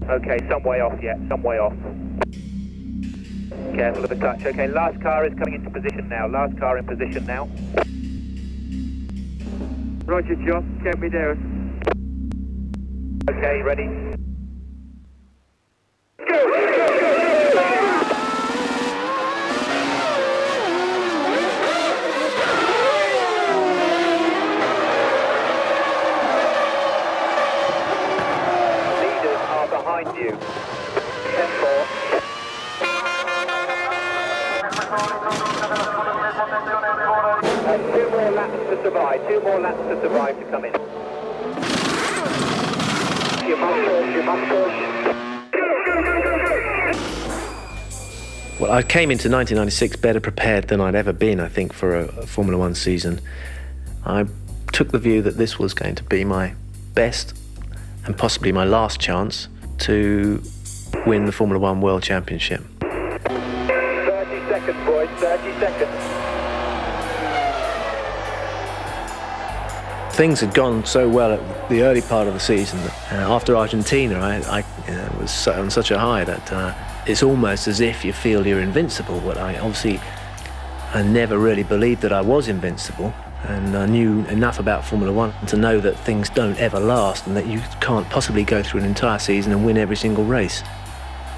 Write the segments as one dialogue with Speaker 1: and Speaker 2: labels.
Speaker 1: Okay, some way off yet, some way off. Careful of the clutch. Okay, last car is coming into position now. Last car in position now. Roger, John. Get me there. Okay, ready? Leaders are behind you. 10-4. Two more laps to survive. Two more laps to survive to come in. You must push. You must push.
Speaker 2: Well, I came into 1996 better prepared than I'd ever been, I think, for a Formula One season. I took the view that this was going to be my best and possibly my last chance to win the Formula One World Championship.
Speaker 1: 30 seconds, boys. 30 seconds.
Speaker 2: Things had gone so well at the early part of the season that after Argentina, I was on such a high that it's almost as if you feel you're invincible. But I never really believed that I was invincible, and I knew enough about Formula One to know that things don't ever last and that you can't possibly go through an entire season and win every single race.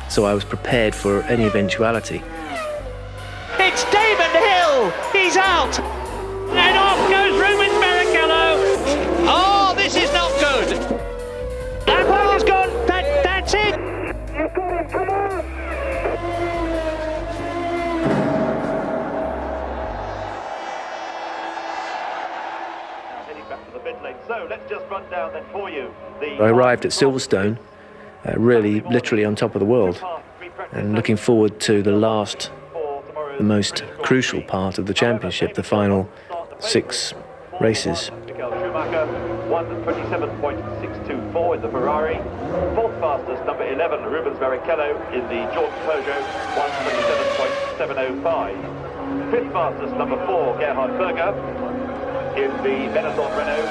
Speaker 2: So I was prepared for any eventuality.
Speaker 3: It's Damon Hill! He's out! And off goes Rubens Barrichello! Oh, this is not good! That one's gone! That's it!
Speaker 1: You've got him, come on!
Speaker 4: Heading back to the pit lane, so let's just run down then for you.
Speaker 2: I arrived at Silverstone, really literally on top of the world, and looking forward to the most crucial part of the championship, the final 6 races.
Speaker 4: 1:27.624 in the Ferrari. Fourth fastest, number 11, Rubens Barrichello in the Jordan Peugeot, 1:27.705. Fifth fastest, number 4, Gerhard Berger in the Benetton Renault,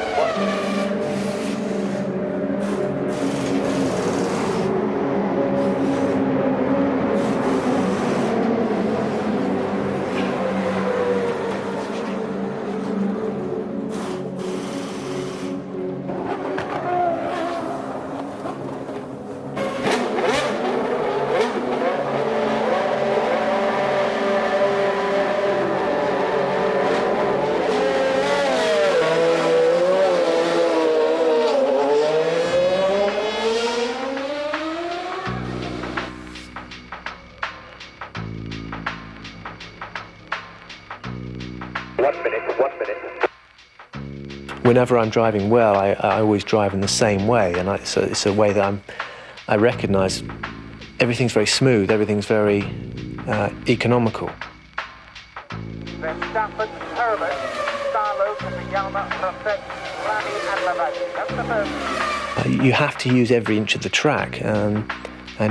Speaker 2: Whenever I'm driving well, I always drive in the same way, and it's a way that I recognise everything's very smooth, everything's very economical.
Speaker 5: Verstappen, Herbert, Starlo, Yama, Rosset, Rani and Lavazzi. That's the first.
Speaker 2: You have to use every inch of the track, and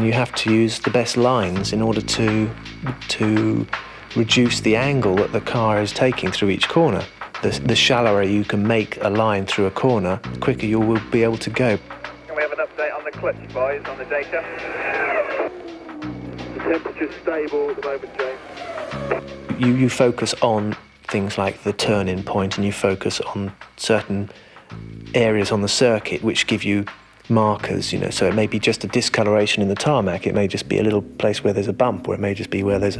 Speaker 2: you have to use the best lines in order to reduce the angle that the car is taking through each corner. The shallower you can make a line through a corner, the quicker you will be able to go.
Speaker 1: Can we have an update on the clutch, boys, on the data? The temperature's stable at the moment, James.
Speaker 2: You focus on things like the turn-in point, and you focus on certain areas on the circuit which give you markers, so it may be just a discoloration in the tarmac, it may just be a little place where there's a bump, or it may just be where there's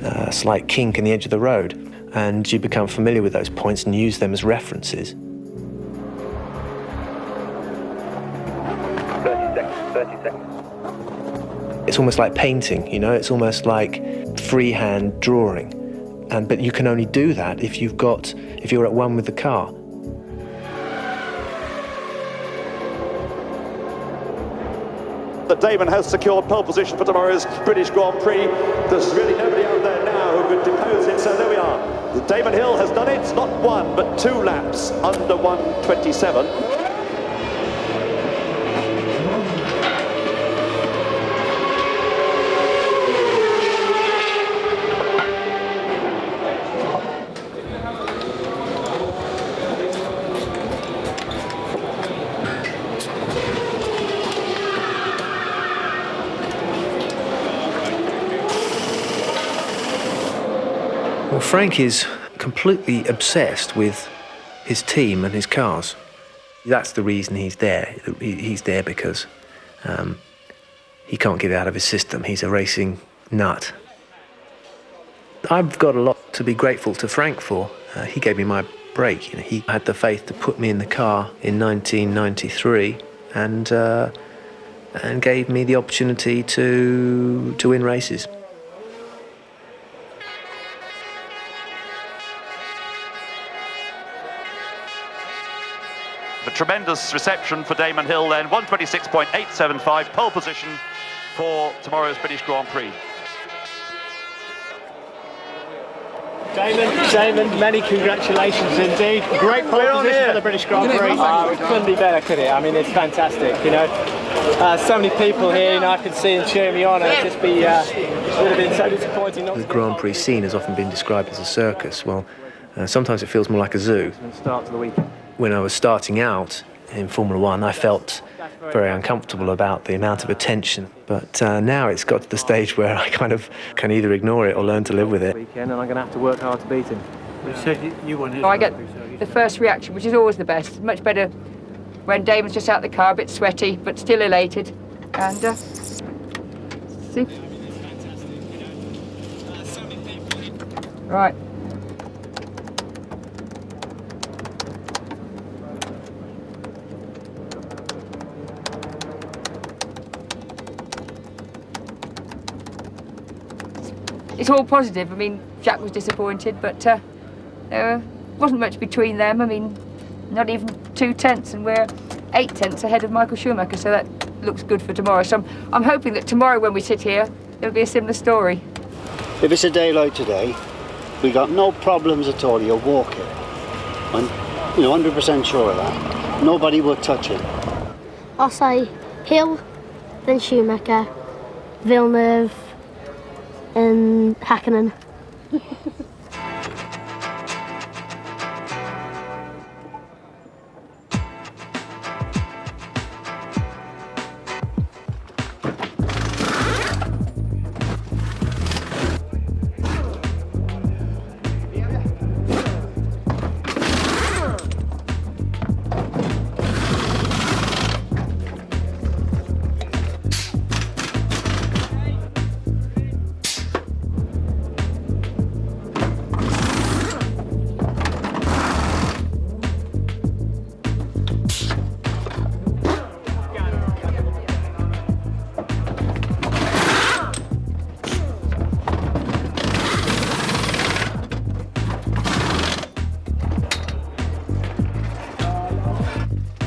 Speaker 2: a slight kink in the edge of the road. And you become familiar with those points and use them as references.
Speaker 1: 30 seconds.
Speaker 2: It's almost like painting, it's almost like freehand drawing. But you can only do that if you're at one with the car.
Speaker 4: That Damon has secured pole position for tomorrow's British Grand Prix. There's really nobody out there now who could depose him, so there we are. Damon Hill has done it, not 1 but 2 laps under 1:27.
Speaker 2: Frank is completely obsessed with his team and his cars. That's the reason he's there. He's there because he can't get out of his system. He's a racing nut. I've got a lot to be grateful to Frank for. He gave me my break. You know, he had the faith to put me in the car in 1993 and gave me the opportunity to win races.
Speaker 4: A tremendous reception for Damon Hill then, 126.875, pole position for tomorrow's British Grand Prix.
Speaker 6: Damon, many congratulations indeed. Great pole position for the British Grand Prix. It couldn't be better, could it? I mean, it's fantastic, you know. So many people here, you know, I could see and cheer me on. It'd just be, it would have been so disappointing not to.
Speaker 2: The Grand Prix scene has often been described as a circus. Well, sometimes it feels more like a zoo.
Speaker 6: Start to the weekend.
Speaker 2: When I was starting out in Formula One, I felt very uncomfortable about the amount of attention. But now it's got to the stage where I kind of can either ignore it or learn to live with it.
Speaker 6: And I'm going to have to work hard to beat him. You won his.
Speaker 7: I get the first reaction, which is always the best. Much better when Damon's just out the car, a bit sweaty, but still elated. And see. Right. It's all positive. I mean, Jack was disappointed, but there wasn't much between them. I mean, not even 2 tenths, and we're 8 tenths ahead of Michael Schumacher, so that looks good for tomorrow. So I'm hoping that tomorrow when we sit here, it'll be a similar story.
Speaker 8: If it's a day like today, we got no problems at all. You'll walk it. I'm 100% sure of that. Nobody will touch it.
Speaker 9: I'll say Hill, then Schumacher, Villeneuve, and Hakkinen.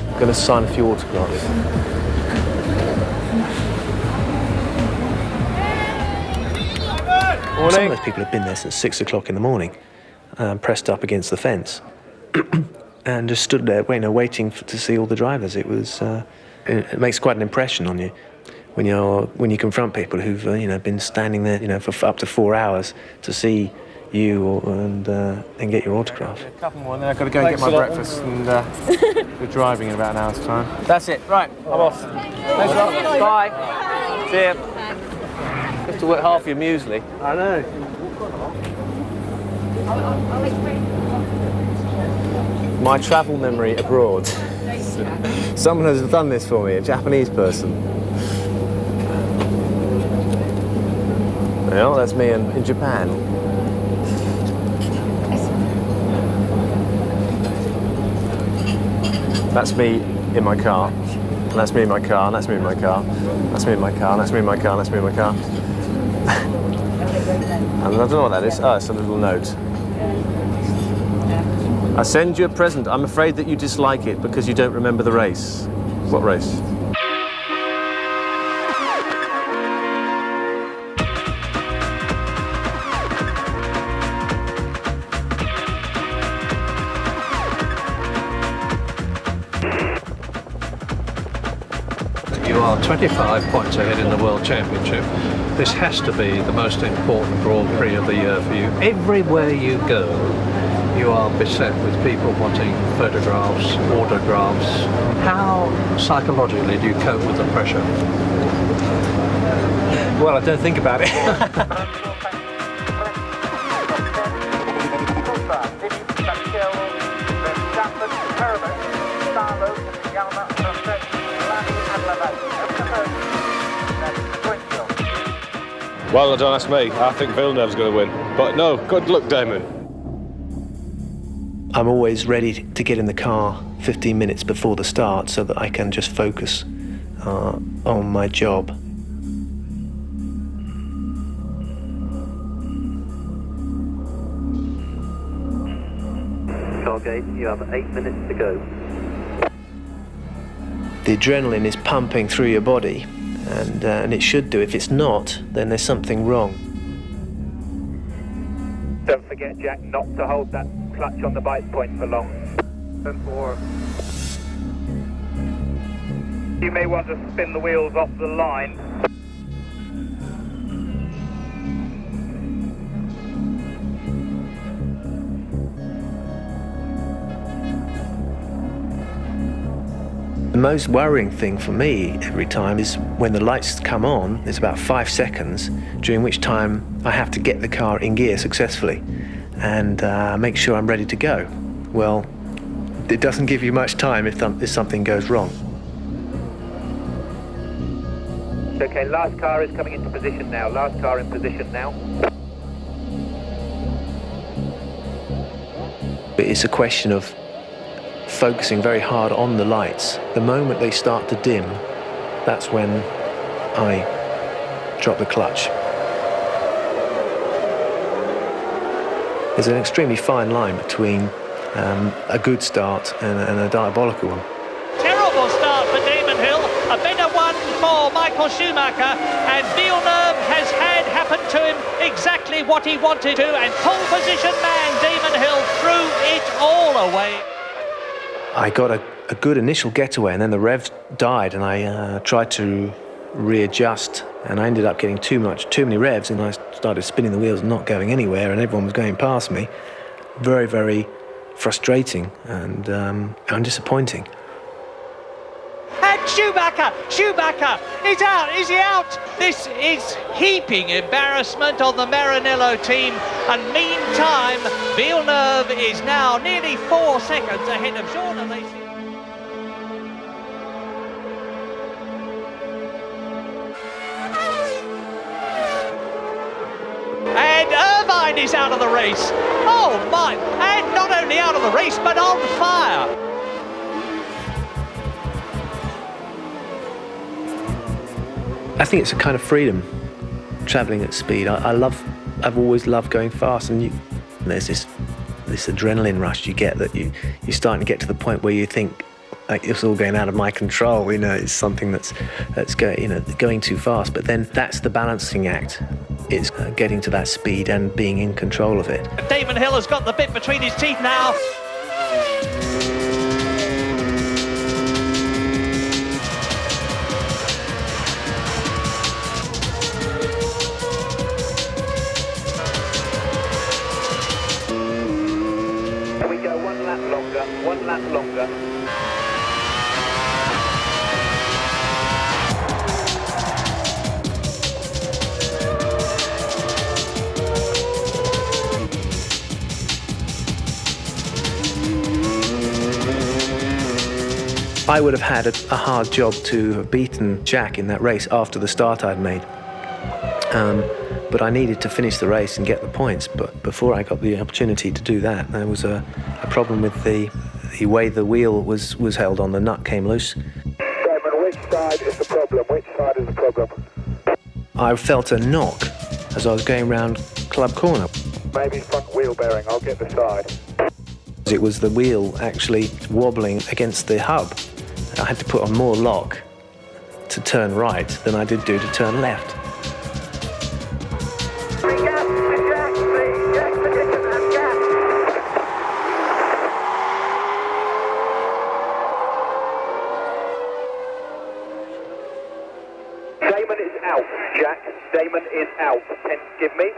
Speaker 2: I'm going to sign a few autographs. Some of those people have been there since 6 o'clock in the morning, pressed up against the fence, and just stood there, waiting to see all the drivers. It makes quite an impression on you when you confront people who've been standing there, for up to 4 hours to see you and get your autograph.
Speaker 6: A couple more, and then I've got to go and get my breakfast, and we're driving in about an hour's time. That's it. Right, I'm off. Thanks a lot. Bye. See ya. You have to work hard for your muesli. I know. My travel memory abroad. Someone has done this for me, a Japanese person. Well, that's me in Japan. That's me in my car, and that's me in my car, and that's me in my car, that's me in my car, and that's me in my car, and that's me in my car. And I don't know what that is. Oh, it's a little note. I send you a present. I'm afraid that you dislike it because you don't remember the race. What race?
Speaker 10: You are 25 points ahead in the World Championship. This has to be the most important Grand Prix of the year for you. Everywhere you go, you are beset with people wanting photographs, autographs. How psychologically do you cope with the pressure?
Speaker 6: Well, I don't think about it.
Speaker 11: Well, don't ask me. I think Villeneuve's going to win. But no, good luck, Damon.
Speaker 2: I'm always ready to get in the car 15 minutes before the start so that I can just focus on my job.
Speaker 12: Stargate, you have 8 minutes to go.
Speaker 2: The adrenaline is pumping through your body, and it should do. If it's not, then there's something wrong.
Speaker 1: Don't forget, Jack, not to hold that clutch on the bite point for long. 10-4. You may want to spin the wheels off the line.
Speaker 2: The most worrying thing for me every time is when the lights come on. There's about 5 seconds, during which time I have to get the car in gear successfully and make sure I'm ready to go. Well, it doesn't give you much time if something goes wrong.
Speaker 1: Okay, last car is coming into position now. Last car in position now.
Speaker 2: It's a question of focusing very hard on the lights. The moment they start to dim, that's when I drop the clutch. There's an extremely fine line between a good start and a diabolical one.
Speaker 3: Terrible start for Damon Hill, a better one for Michael Schumacher, and Villeneuve has had happen to him exactly what he wanted to, and pole position man Damon Hill threw it all away.
Speaker 2: I got a good initial getaway, and then the revs died, and I tried to readjust, and I ended up getting too many revs, and I started spinning the wheels and not going anywhere, and everyone was going past me. Very, very frustrating and disappointing.
Speaker 3: And Schumacher is out. Is he out? This is heaping embarrassment on the Maranello team. And meantime, Villeneuve is now nearly 4 seconds ahead of Jean Alesi. And Irvine is out of the race. Oh my! And not only out of the race, but on fire.
Speaker 2: I think it's a kind of freedom, travelling at speed. I've always loved going fast, and there's this adrenaline rush you get that you're starting to get to the point where you think like it's all going out of my control. You know, it's something that's going too fast. But then that's the balancing act. It's getting to that speed and being in control of it.
Speaker 3: Damon Hill has got the bit between his teeth now.
Speaker 1: We go one lap longer.
Speaker 2: I would have had a hard job to have beaten Jack in that race after the start I'd made. But I needed to finish the race and get the points. But before I got the opportunity to do that, there was a problem with the way the wheel was held on. The nut came loose.
Speaker 1: Damon, which side is the problem?
Speaker 2: I felt a knock as I was going round Club Corner.
Speaker 1: Maybe front wheel bearing, I'll get the side.
Speaker 2: It was the wheel actually wobbling against the hub. I had to put on more lock to turn right than I did do to turn left.
Speaker 1: Damon is out, Jack. Damon is out. 10, give me.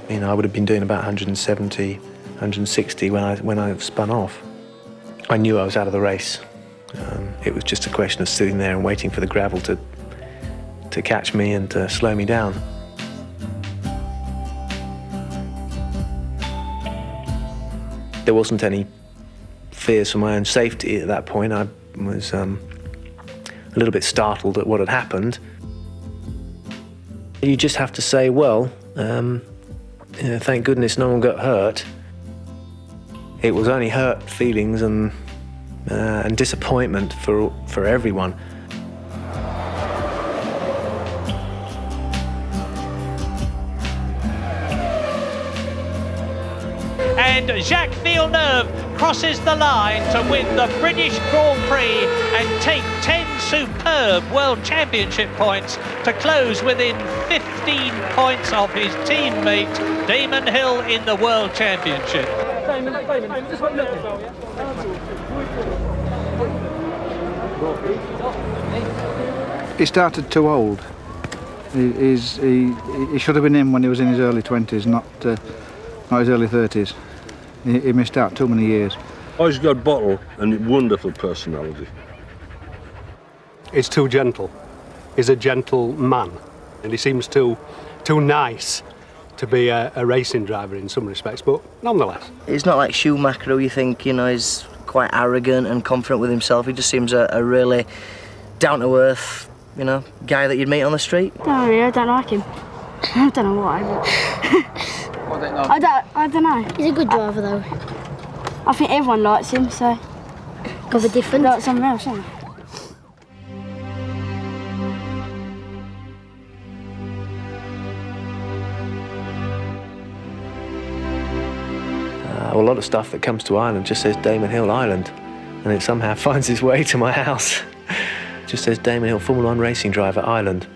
Speaker 2: You know, I would have been doing about 170, 160 when I spun off. I knew I was out of the race. It was just a question of sitting there and waiting for the gravel to catch me and to slow me down. There wasn't any fears for my own safety at that point. I was a little bit startled at what had happened. You just have to say, well, thank goodness no one got hurt. It was only hurt feelings and disappointment for everyone.
Speaker 3: And Jacques Villeneuve crosses the line to win the British Grand Prix and take 10 superb World Championship points to close within 15 points of his teammate Damon Hill in the World Championship.
Speaker 13: He started too old. He should have been in when he was in his early 20s, not his early 30s. He missed out too many years.
Speaker 14: Oh, he's got a bottle and wonderful personality.
Speaker 15: He's too gentle. He's a gentle man, and he seems too nice to be a racing driver in some respects, but nonetheless.
Speaker 16: He's not like Schumacher, who you think, he's quite arrogant and confident with himself. He just seems a really down-to-earth, guy that you'd meet on the street.
Speaker 9: No, really, I don't like him. I don't know why, but... I don't know. He's a good driver, though. I think everyone likes him, so... Got a different... Like someone else, isn't it?
Speaker 2: A lot of stuff that comes to Ireland just says Damon Hill Island, and it somehow finds its way to my house. It just says Damon Hill, Formula 1 racing driver, Ireland.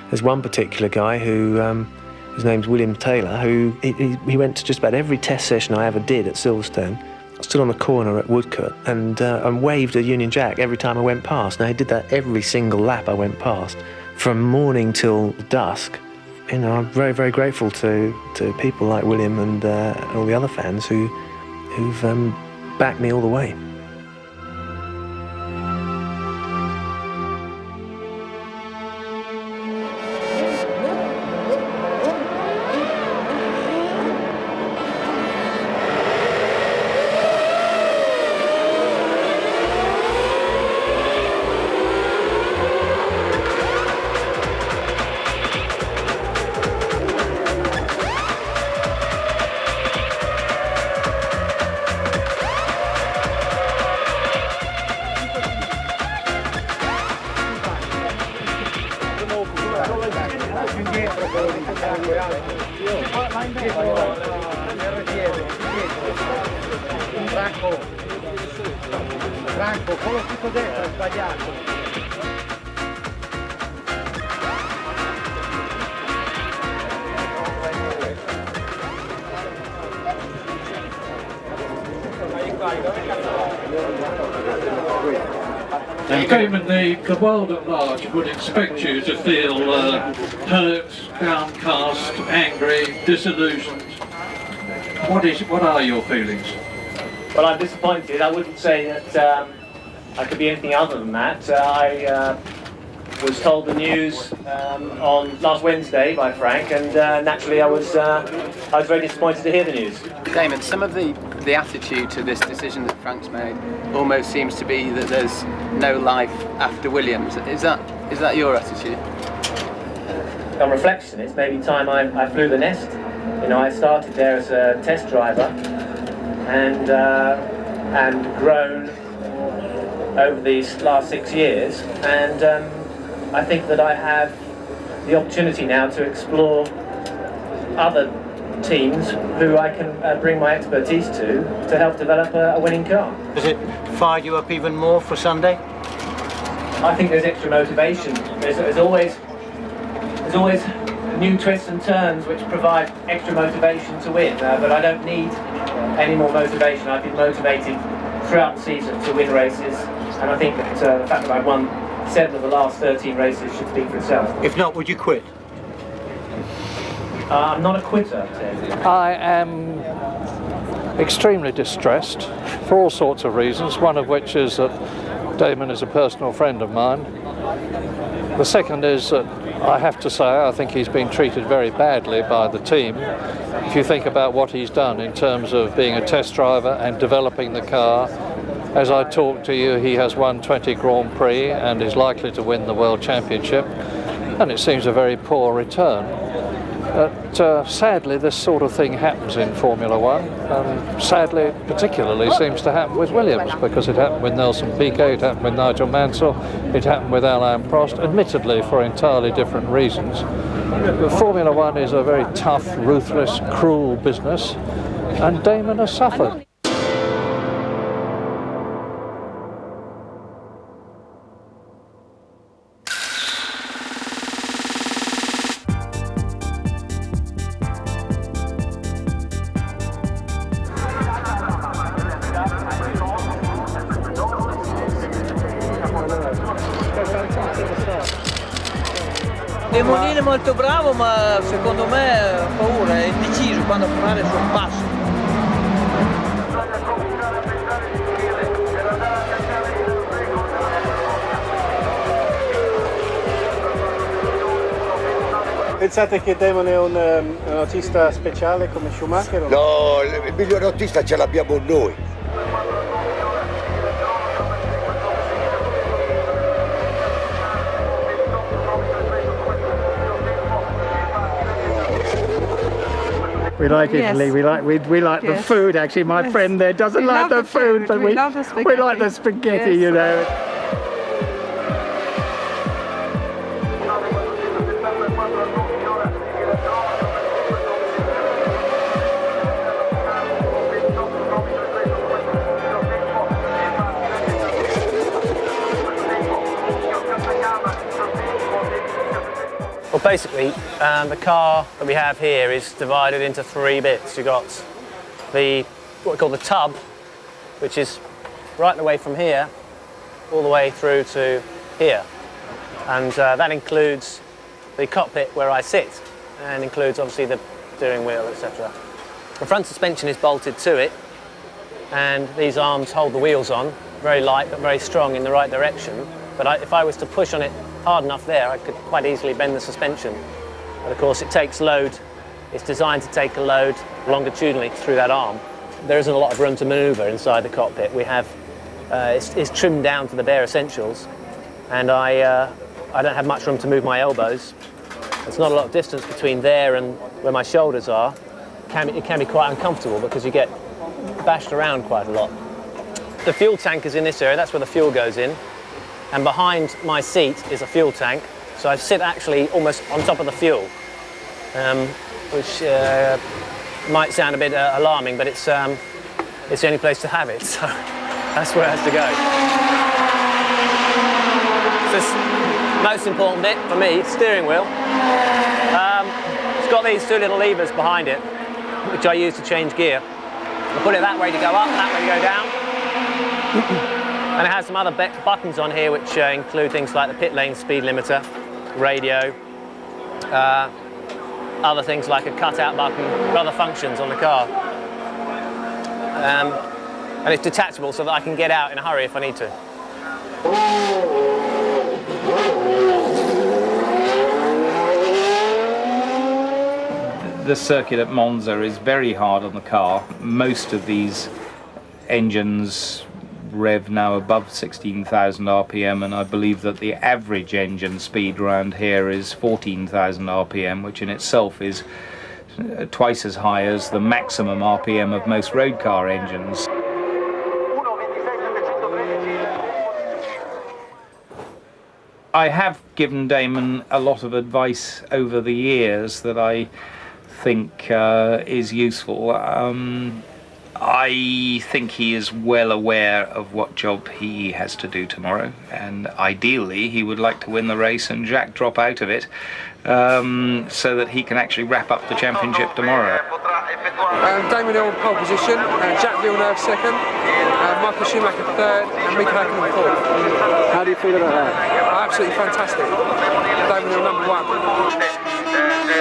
Speaker 2: There's one particular guy who, his name's William Taylor, who he went to just about every test session I ever did at Silverstone. I stood on the corner at Woodcote and waved a Union Jack every time I went past. Now, he did that every single lap I went past, from morning till dusk. I'm very, very grateful to people like William and all the other fans who've backed me all the way.
Speaker 5: Franco, quello tutto dentro è sbagliato.
Speaker 10: Damon, the world at large would expect you to feel hurt, downcast, angry, disillusioned. What are your feelings?
Speaker 2: Well, I'm disappointed. I wouldn't say that I could be anything other than that. I was told the news on last Wednesday by Frank, and naturally I was very disappointed to hear the news.
Speaker 17: Damon, some of the attitude to this decision that Frank's made almost seems to be that there's no life after Williams. Is that your attitude?
Speaker 2: On reflection, it's maybe time I flew the nest. I started there as a test driver and grown over these last 6 years, and I think that I have the opportunity now to explore other teams who I can bring my expertise to help develop a winning car.
Speaker 18: Does it fire you up even more for Sunday?
Speaker 2: I think there's extra motivation. There's always new twists and turns which provide extra motivation to win, but I don't need any more motivation. I've been motivated throughout the season to win races, and I think that the fact that I've won 7 of the last 13 races should speak for itself.
Speaker 18: If not, would you quit?
Speaker 2: I'm not a quitter, Ted.
Speaker 10: I am extremely distressed for all sorts of reasons, one of which is that Damon is a personal friend of mine. The second is that I have to say, I think he's been treated very badly by the team. If you think about what he's done in terms of being a test driver and developing the car, as I talk to you, he has won 20 Grand Prix and is likely to win the World Championship, and it seems a very poor return. But sadly, this sort of thing happens in Formula One, and sadly, particularly, seems to happen with Williams, because it happened with Nelson Piquet, it happened with Nigel Mansell, it happened with Alain Prost, admittedly for entirely different reasons. But Formula One is a very tough, ruthless, cruel business, and Damon has suffered.
Speaker 19: Damon è molto bravo, ma secondo me ha paura, è indeciso quando fare il suo passo.
Speaker 6: Pensate che Damon è un autista speciale come Schumacher?
Speaker 20: No, il miglior autista ce l'abbiamo noi.
Speaker 21: We like Italy.
Speaker 22: Yes.
Speaker 21: We like the
Speaker 22: Yes.
Speaker 21: food. Actually, my
Speaker 22: Yes.
Speaker 21: friend there doesn't
Speaker 22: We
Speaker 21: like
Speaker 22: love
Speaker 21: the
Speaker 22: the
Speaker 21: food,
Speaker 22: food.
Speaker 21: but
Speaker 22: We love the
Speaker 21: we like the
Speaker 22: spaghetti.
Speaker 21: spaghetti.
Speaker 22: Yes.
Speaker 21: You know.
Speaker 23: Well, basically, the car that we have here is divided into 3 bits. You've got what we call the tub, which is right the way from here all the way through to here. And that includes the cockpit where I sit, and includes obviously the steering wheel, etc. The front suspension is bolted to it, and these arms hold the wheels on, very light but very strong in the right direction. But if I was to push on it hard enough there, I could quite easily bend the suspension. But of course it takes load, it's designed to take a load longitudinally through that arm. There isn't a lot of room to manoeuvre inside the cockpit. We have, it's trimmed down to the bare essentials, and I don't have much room to move my elbows. There's not a lot of distance between there and where my shoulders are. It can be quite uncomfortable because you get bashed around quite a lot. The fuel tank is in this area, that's where the fuel goes in. And behind my seat is a fuel tank, so I sit actually almost on top of the fuel, which might sound a bit alarming, but it's the only place to have it, so that's where it has to go. So most important bit for me, steering wheel. It's got these 2 little levers behind it, which I use to change gear. I put it that way to go up, that way to go down. And it has some other buttons on here which include things like the pit lane speed limiter, radio, other things like a cutout button, other functions on the car. And it's detachable so that I can get out in a hurry if I need to.
Speaker 24: The circuit at Monza is very hard on the car. Most of these engines rev now above 16,000 RPM, and I believe that the average engine speed around here is 14,000 RPM, which in itself is twice as high as the maximum RPM of most road car engines. I have given Damon a lot of advice over the years that I think is useful. I think he is well aware of what job he has to do tomorrow, and ideally he would like to win the race and Jack drop out of it, so that he can actually wrap up the championship tomorrow.
Speaker 25: Damon Hill pole position, Jack Villeneuve second, Michael Schumacher third, and Mick Hakkinen fourth.
Speaker 6: How do you feel about that?
Speaker 25: Absolutely fantastic. Damon Hill number 1.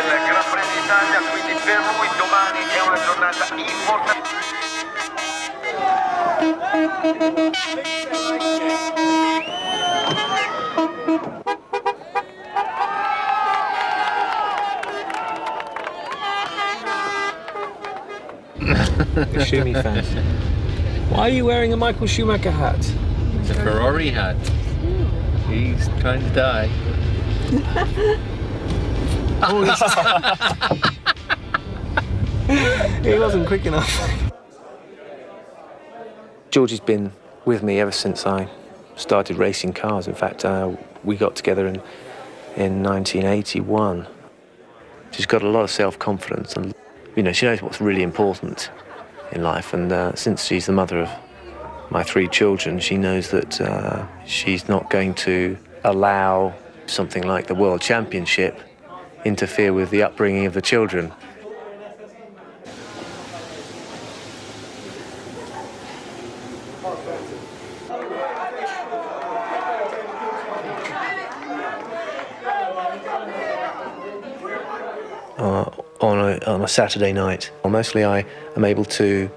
Speaker 5: del Gran Premio d'Italia, quindi per lui domani è una giornata importante.
Speaker 10: The Schumi fans. Why are you wearing a Michael Schumacher hat?
Speaker 4: It's a Ferrari hat. He's trying to die.
Speaker 10: He wasn't quick enough.
Speaker 2: Georgie's been with me ever since I started racing cars. In fact, we got together in 1981. She's got a lot of self-confidence, and you know, she knows what's really important in life. And since she's the mother of my 3 children, she knows that she's not going to allow something like the World Championship interfere with the upbringing of the children. On a Saturday night, mostly I am able to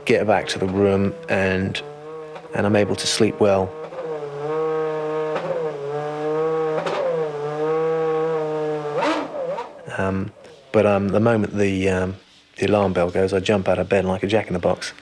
Speaker 2: get back to the room and I'm able to sleep well. But the moment the alarm bell goes, I jump out of bed like a jack-in-the-box.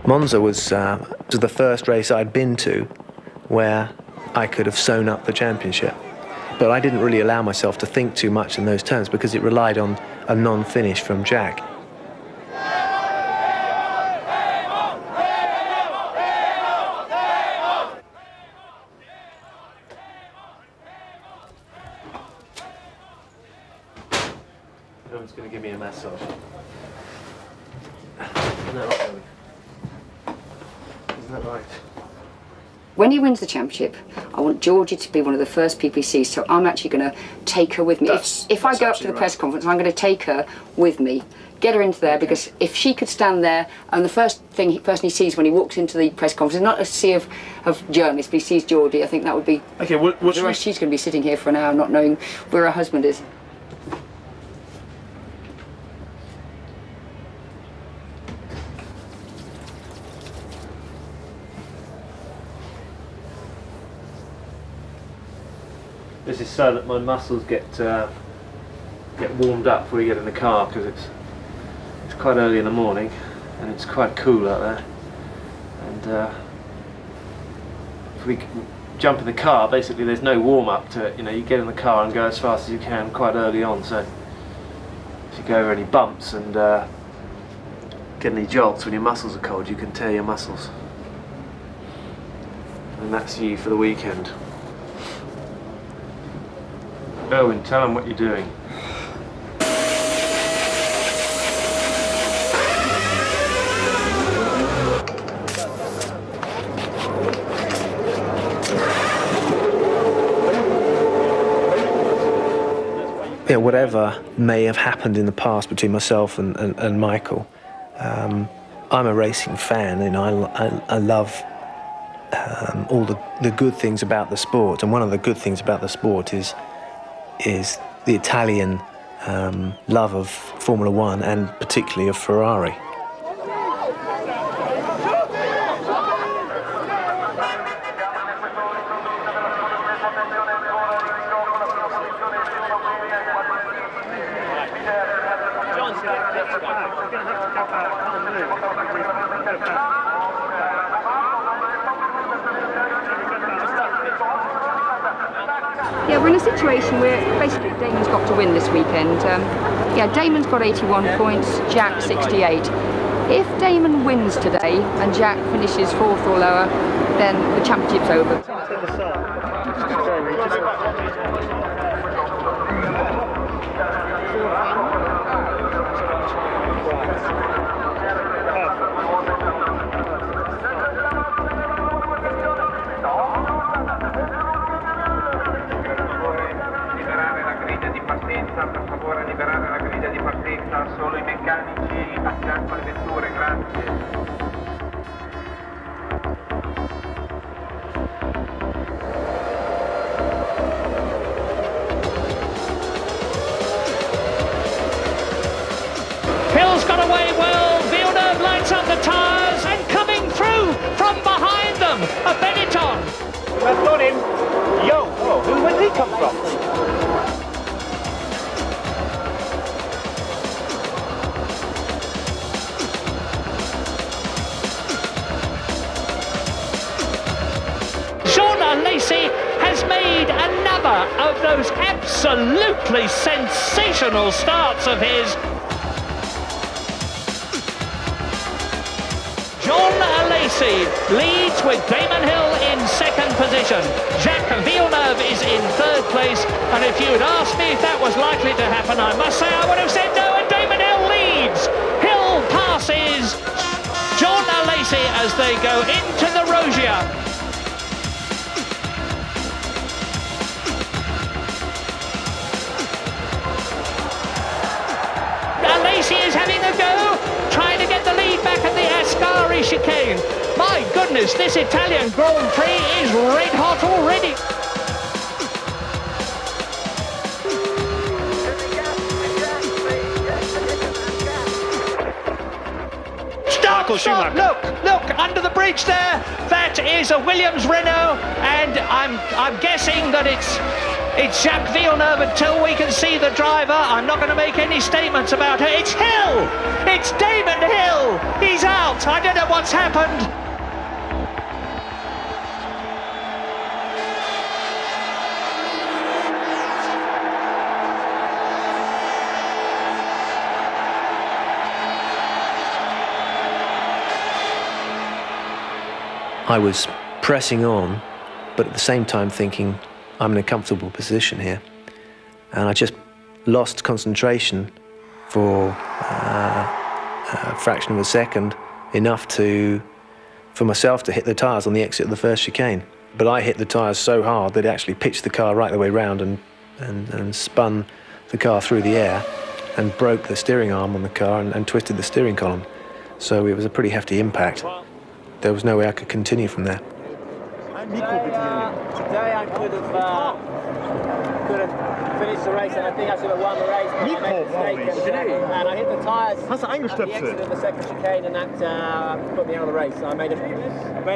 Speaker 2: Monza was the first race I'd been to where I could have sewn up the championship. But I didn't really allow myself to think too much in those terms because it relied on a non-finish from Jack. Damon's going to give me a massage. Isn't that right? Isn't that right?
Speaker 7: When he wins the championship, I want Georgie to be one of the first people he sees, so I'm actually going to take her with me. If I go up to the press conference, I'm going to take her with me, get her into there, because if she could stand there and the first person he sees when he walks into the press conference is not a sea of journalists, but he sees Georgie, I think that would be...
Speaker 2: Okay,
Speaker 7: she's going to be sitting here for an hour not knowing where her husband is.
Speaker 2: This is so that my muscles get warmed up before we get in the car, because it's quite early in the morning and it's quite cool out there. And if we jump in the car, basically there's no warm up to it. You know, you get in the car and go as fast as you can quite early on. So if you go over any bumps and get any jolts when your muscles are cold, you can tear your muscles. And that's you for the weekend. Owen, tell them what you're doing. Yeah, whatever may have happened in the past between myself and Michael, I'm a racing fan, and I love all the good things about the sport, and one of the good things about the sport is the Italian love of Formula One, and particularly of Ferrari.
Speaker 7: Yeah, we're in a situation where basically Damon's got to win this weekend. Yeah, Damon's got 81 points, Jack 68. If Damon wins today and Jack finishes 4th or lower, then the championship's over.
Speaker 5: solo i meccanici a fianco alle vetture, grazie.
Speaker 3: Hill's got away well, Villeneuve lights up the tyres and coming through from behind them, a Benetton.
Speaker 21: I've got him. Yo, where did he come from?
Speaker 3: Jean Lacey has made another of those absolutely sensational starts of his. Jean Lacey leads with Damon Hill in second position. Jacques Villeneuve is in third place, and if you'd asked me if that was likely to happen, I must say I would have said no, and Damon Hill leads. Hill passes Jean Lacey as they go into the Rogia. Lacey is having a go, trying to get the lead back at the Ascari chicane. My goodness, this Italian Grand Prix is red hot already. Stop, look, under the bridge there, that is a Williams Renault, and I'm guessing that it's Jacques Villeneuve until we can see the driver. I'm not going to make any statements about her. It's Hill! It's Damon Hill! He's out! I don't know what's happened.
Speaker 2: I was pressing on, but at the same time thinking, I'm in a comfortable position here. And I just lost concentration for a fraction of a second, enough for myself to hit the tyres on the exit of the first chicane. But I hit the tyres so hard that it actually pitched the car right the way round and spun the car through the air and broke the steering arm on the car and twisted the steering column. So it was a pretty hefty impact. There was no way I could continue from there.
Speaker 6: Today I could have finished the race, and I think I should have won the race, but I made a mistake, and I hit the tyres at the exit of the second chicane, and that put me out of the race. So I made a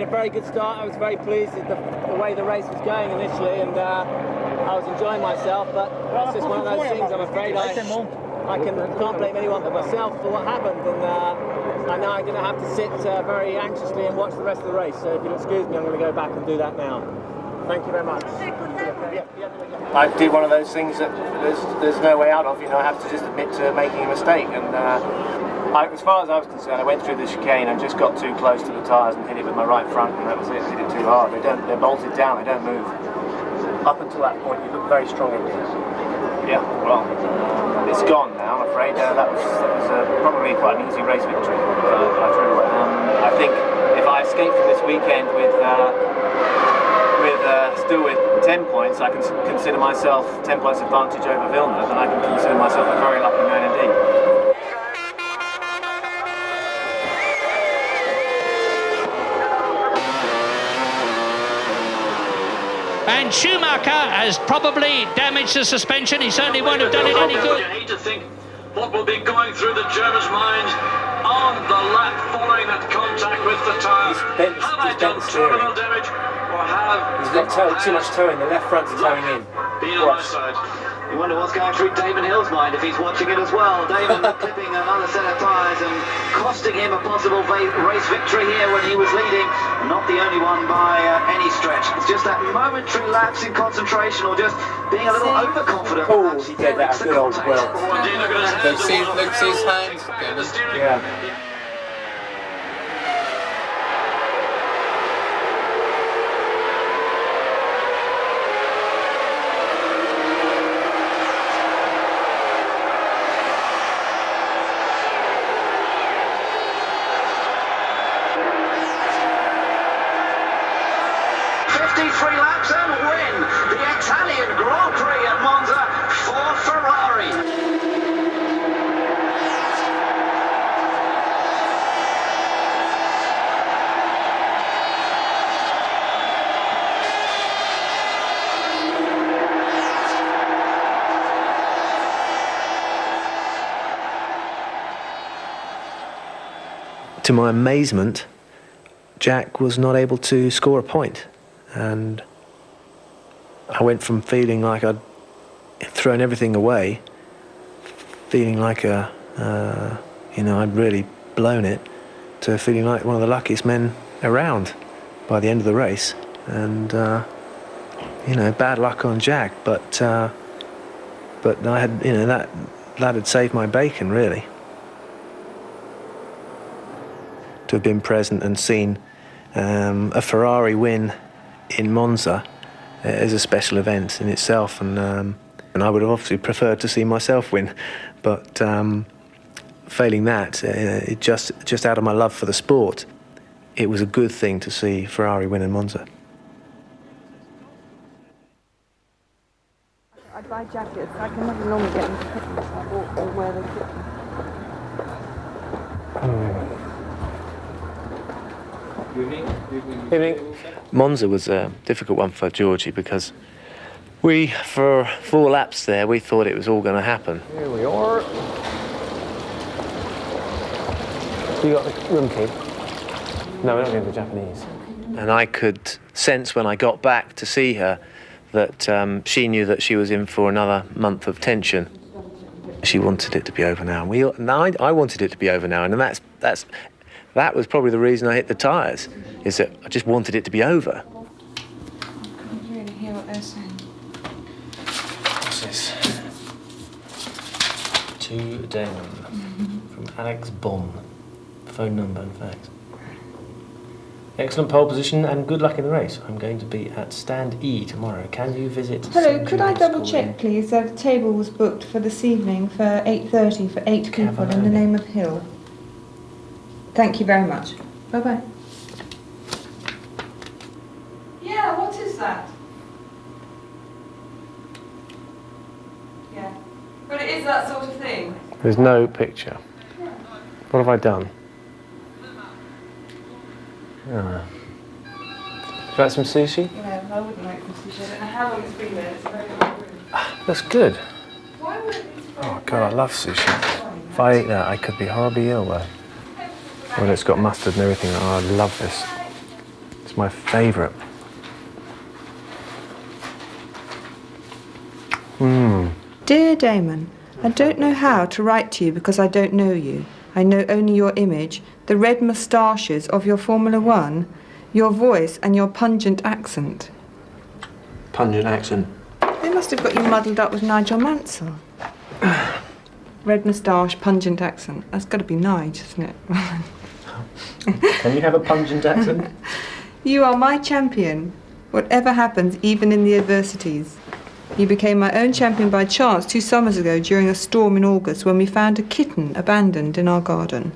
Speaker 6: very good start. I was very pleased with the way the race was going initially, and I was enjoying myself, but it's just one of those things. I'm afraid I can't blame anyone but myself for what happened, and now I'm going to have to sit very anxiously and watch the rest of the race. So if you'll excuse me, I'm going to go back and do that now. Thank you very much. I did one of those things that there's no way out of. I have to just admit to making a mistake, and as far as I was concerned, I went through the chicane and just got too close to the tyres and hit it with my right front, and that was it. Hit it too hard. They're bolted down. They don't move. Up until that point, you look very strong in here. Yeah, well, it's gone now, I'm afraid. That was probably quite an easy race victory. I think if I escape from this weekend still with 10 points, I can consider myself 10 points advantage over Villeneuve, and I can consider myself a very lucky man indeed.
Speaker 3: And Schumacher has probably damaged the suspension. He certainly won't have done it any good.
Speaker 1: You need to think what will be going through the German's mind on the lap following that contact with the tyre. Have I done terminal damage, or
Speaker 6: He's got too much toe in. The left front's towing in.
Speaker 1: Being on my side. You wonder what's going through Damon Hill's mind if he's watching it as well. Damon clipping another set of tyres and costing him a possible race victory here when he was leading. Not the only one by any stretch. It's just that momentary lapse in concentration, or just being a little overconfident.
Speaker 6: Oh, he did that good old well.
Speaker 17: Look, see his hands.
Speaker 6: Yeah.
Speaker 2: to my amazement, Jack was not able to score a point, and I went from feeling like I'd thrown everything away, feeling like I'd really blown it, to feeling like one of the luckiest men around by the end of the race. And bad luck on Jack, but I had, that had saved my bacon, really. To have been present and seen a Ferrari win in Monza is a special event in itself, and I would have obviously preferred to see myself win, but failing that, it just out of my love for the sport, it was a good thing to see Ferrari win in Monza.
Speaker 8: I'd buy jackets. I can never normally get them fitted, so I bought them where they fit.
Speaker 2: Evening. Monza was a difficult one for Georgie because we, for 4 laps there, we thought it was all going to happen.
Speaker 23: Here we are. You got the room key? No, we don't need the Japanese.
Speaker 2: And I could sense when I got back to see her that she knew that she was in for another month of tension. She wanted it to be over now. I wanted it to be over now, and that was probably the reason I hit the tyres, is that I just wanted it to be over.
Speaker 8: I couldn't really hear what they're saying.
Speaker 23: What's this? To Damon, from Alex Bon. Phone number and fax. Excellent pole position and good luck in the race. I'm going to be at Stand E tomorrow. Can you visit?
Speaker 8: Hello, could I double check, please? The table was booked for this evening for 8:30 for 8 people in the name of Hill. Thank you very much. Bye-bye. Yeah, what is that? Yeah. But it is that sort of thing.
Speaker 23: There's no picture. What have I done? Is that some sushi?
Speaker 8: Yeah, I wouldn't like some sushi. I don't know how long it's been there. It's a very long room.
Speaker 23: That's good.
Speaker 8: Why would it be
Speaker 23: Oh God, I love sushi. If I ate that, I could be horribly ill though. When it's got mustard and everything, oh, I love this. It's my favourite.
Speaker 8: Dear Damon, I don't know how to write to you because I don't know you. I know only your image, the red moustaches of your Formula One, your voice and your pungent accent.
Speaker 2: Pungent accent?
Speaker 8: They must have got you muddled up with Nigel Mansell. Red moustache, pungent accent. That's got to be Nige, isn't it?
Speaker 23: Can you have a pungent accent?
Speaker 8: You are my champion. Whatever happens, even in the adversities. You became my own champion by chance 2 summers ago during a storm in August when we found a kitten abandoned in our garden.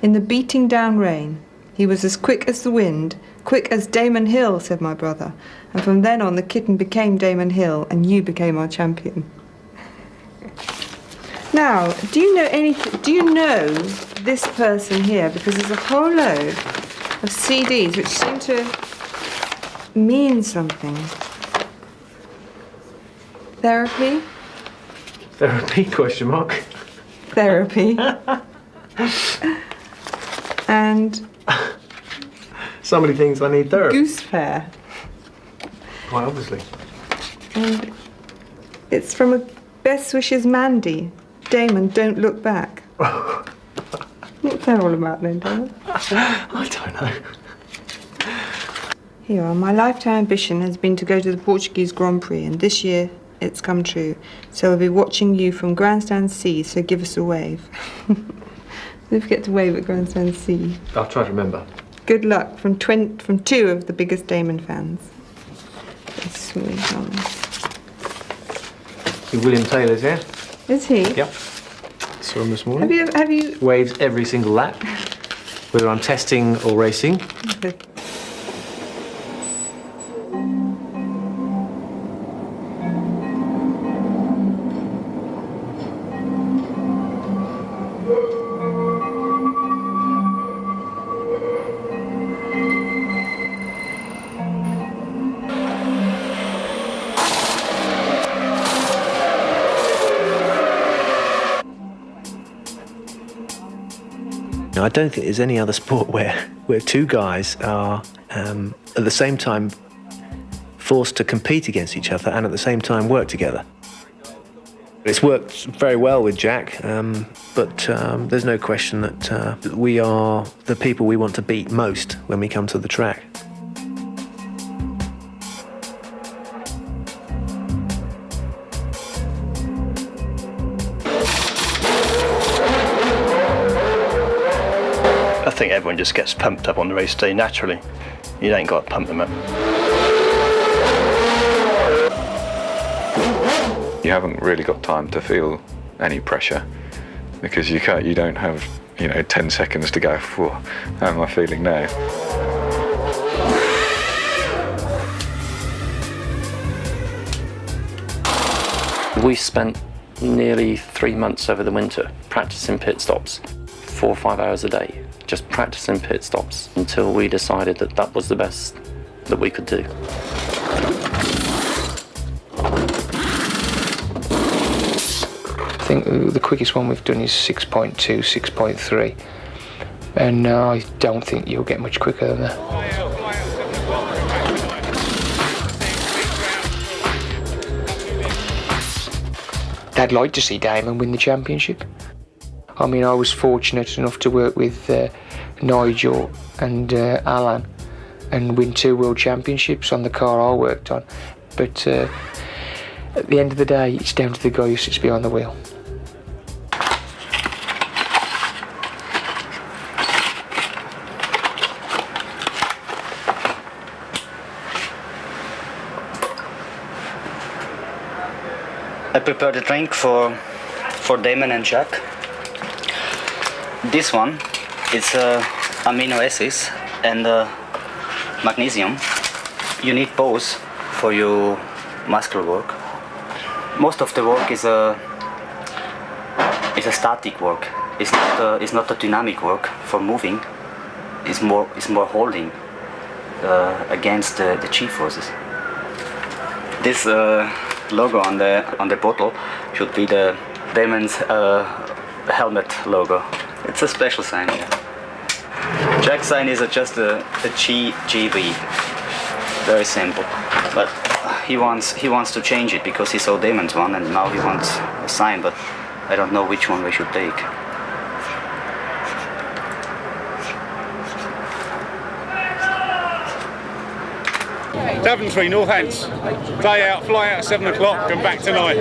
Speaker 8: In the beating down rain, he was as quick as the wind, quick as Damon Hill, said my brother. And from then on, the kitten became Damon Hill, and you became our champion. Now, do you know this person here? Because there's a whole load of CDs which seem to mean something. Therapy?
Speaker 23: Therapy, question mark.
Speaker 8: Therapy. And
Speaker 23: so many things I need therapy.
Speaker 8: Goose Fair.
Speaker 23: Quite obviously.
Speaker 8: And it's from a Best Wishes Mandy. Damon, don't look back. What's that all about then, Damon?
Speaker 23: I don't know.
Speaker 8: Here you are. My lifetime ambition has been to go to the Portuguese Grand Prix, and this year it's come true. So we'll be watching you from Grandstand C, so give us a wave. Don't forget to wave at Grandstand C.
Speaker 23: I'll try to remember.
Speaker 8: Good luck from 2 of the biggest Damon fans. Sweet.
Speaker 23: William Taylor's here.
Speaker 8: Is he?
Speaker 23: Yep. Saw him this morning.
Speaker 8: Have you?
Speaker 23: Waves every single lap, whether I'm testing or racing.
Speaker 2: I don't think there's any other sport where two guys are at the same time forced to compete against each other and at the same time work together. It's worked very well with Jack, but there's no question that we are the people we want to beat most when we come to the track.
Speaker 11: I think everyone just gets pumped up on the race day naturally. You ain't got to pump them up.
Speaker 12: You haven't really got time to feel any pressure because you don't have 10 seconds to go. How am I feeling now?
Speaker 13: We spent nearly 3 months over the winter practicing pit stops, 4 or 5 hours a day, just practicing pit stops until we decided that that was the best that we could do.
Speaker 14: I think the quickest one we've done is 6.2, 6.3, and I don't think you'll get much quicker than that. I'd like to see Damon win the championship. I mean, I was fortunate enough to work with Nigel and Alan and win 2 world championships on the car I worked on, but at the end of the day, it's down to the guy who sits behind the wheel.
Speaker 22: I prepared a drink for Damon and Jack. This one is amino acids and magnesium. You need both for your muscle work. Most of the work is a static work. It's not a dynamic work for moving. It's more holding against the G-forces. This logo on the bottle should be the Damon's helmet logo. It's a special sign here. Jack's sign is just a GB. Very simple. But he wants to change it because he saw Damon's one and now he wants a sign, but I don't know which one we should take.
Speaker 26: Daventry, Northants. Day out, fly out at 7 o'clock, come back tonight.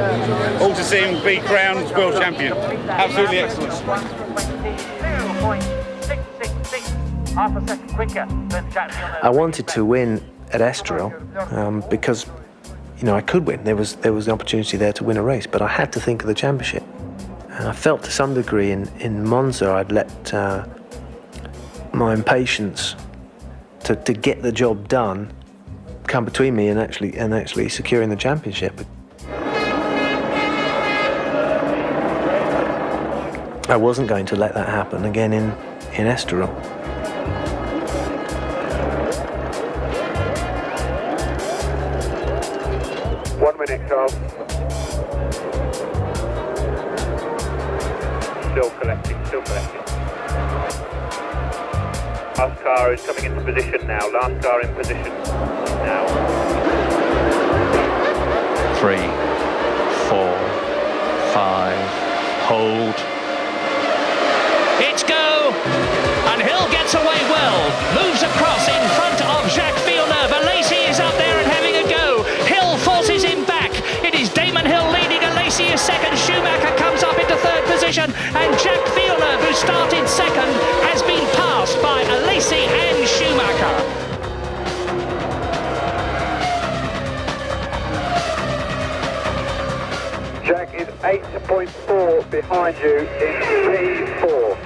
Speaker 26: All to see him be crowned world champion. Absolutely excellent.
Speaker 5: 2.666, half a second quicker than Jack Villeneuve.
Speaker 2: I wanted to win at Estoril because, I could win. There was an opportunity there to win a race, but I had to think of the championship. And I felt to some degree in Monza I'd let my impatience to get the job done come between me and actually securing the championship. I wasn't going to let that happen again in Estoril.
Speaker 5: One minute, Charles. Still collecting. Last car is coming into position now. Last car in position now.
Speaker 24: 3, 4, 5, hold.
Speaker 3: It's go! And Hill gets away well. Moves across in front of Jacques Villeneuve. Alesi is up there and having a go. Hill forces him back. It is Damon Hill leading. Alesi is second. Schumacher comes up into third position. And Jacques Villeneuve, who started second, has been passed by Alesi and Schumacher.
Speaker 5: Jack is 8.4 behind you in P4.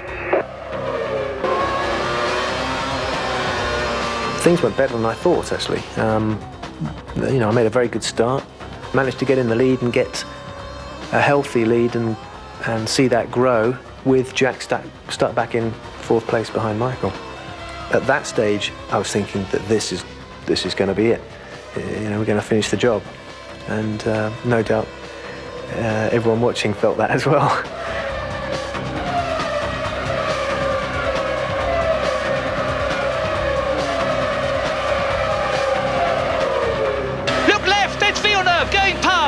Speaker 2: Things went better than I thought, actually. I made a very good start, managed to get in the lead and get a healthy lead and see that grow with Jack stuck back in 4th place behind Michael. At that stage, I was thinking that this is going to be it. We're going to finish the job, and no doubt everyone watching felt that as well.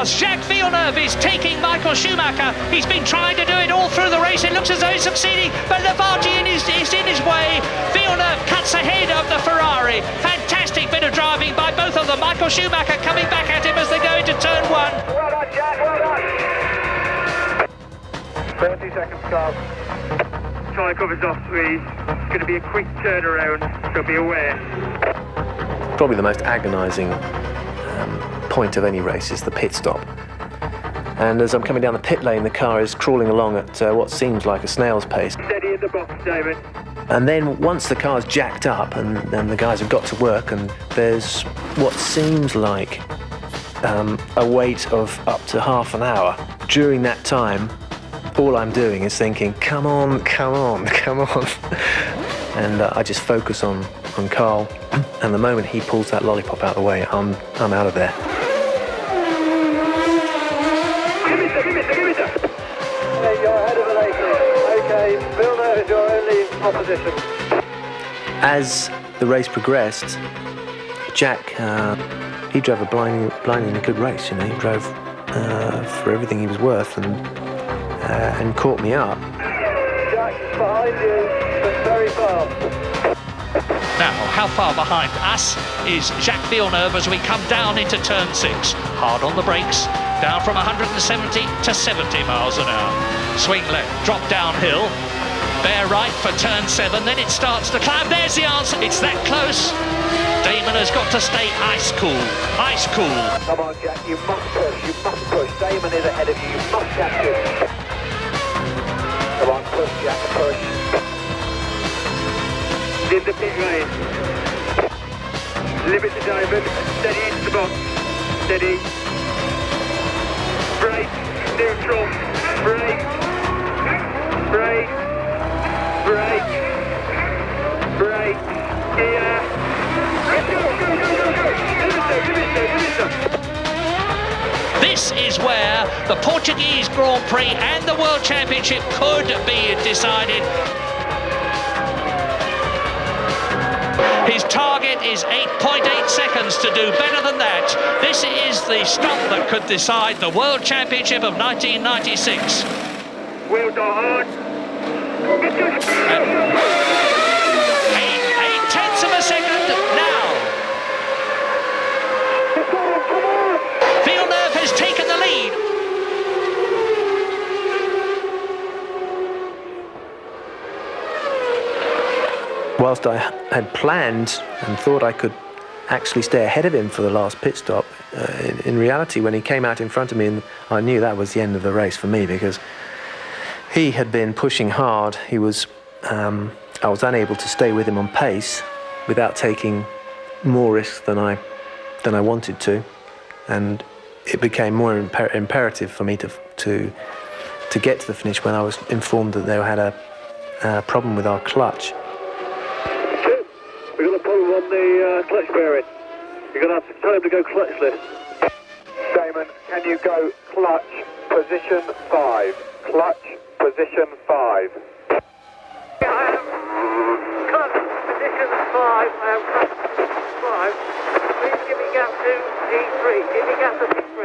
Speaker 3: course, Jacques Villeneuve is taking Michael Schumacher. He's been trying to do it all through the race. It looks as though he's succeeding, but Lavargian is in his way. Villeneuve cuts ahead of the Ferrari. Fantastic bit of driving by both of them. Michael Schumacher coming back at him as they go into turn 1.
Speaker 5: Well done, Jack, well done. 30 seconds, Carl. Tyre covers off, please. It's going to be a quick turnaround, so be aware.
Speaker 2: Probably the most agonising point of any race is the pit stop. And as I'm coming down the pit lane, the car is crawling along at what seems like a snail's pace.
Speaker 5: Steady in the box, Damon.
Speaker 2: And then once the car's jacked up and the guys have got to work, and there's what seems like a wait of up to half an hour. During that time, all I'm doing is thinking, come on, come on, come on. And I just focus on Carl, and the moment he pulls that lollipop out of the way, I'm out of there.
Speaker 5: Hey, you're ahead of the race. Okay, Villeneuve is your only opposition.
Speaker 2: As the race progressed, Jack, he drove a blindingly good race. You know, he drove for everything he was worth, and caught me up.
Speaker 5: Jack is behind you, but very fast.
Speaker 3: Now, how far behind us is Jacques Villeneuve as we come down into turn 6? Hard on the brakes, down from 170 to 70 miles an hour. Swing left, drop downhill, bear right for turn 7, then it starts to climb. There's the answer, it's that close. Damon has got to stay ice cool, ice cool.
Speaker 5: Come on, Jack, you must push, you must push. Damon is ahead of you, you must catch him. Come on, push, Jack, push. In the pit lane. Limit to Damon, steady into the box. Steady. Brake, neutral, brake, brake, brake, brake, gear.
Speaker 3: This is where the Portuguese Grand Prix and the World Championship could be decided. His target is 8.8 seconds to do better than that. This is the stop that could decide the World Championship of 1996.
Speaker 5: Wheels are hard.
Speaker 3: 8/10 of a second now. Villeneuve has taken the lead.
Speaker 2: Whilst I had planned and thought I could actually stay ahead of him for the last pit stop, in reality, when he came out in front of me, I knew that was the end of the race for me, because he had been pushing hard. He was, I was unable to stay with him on pace without taking more risks than I wanted to, and it became more imperative for me to get to the finish when I was informed that they had a problem with our clutch.
Speaker 5: We've got a problem on the clutch bearing. You're going to have to tell him to go clutchless. Damon, can you go clutch position 5? Clutch position 5. Clutch position 5. Clutch 5. Please give me gap to P3. Give me gap to P3.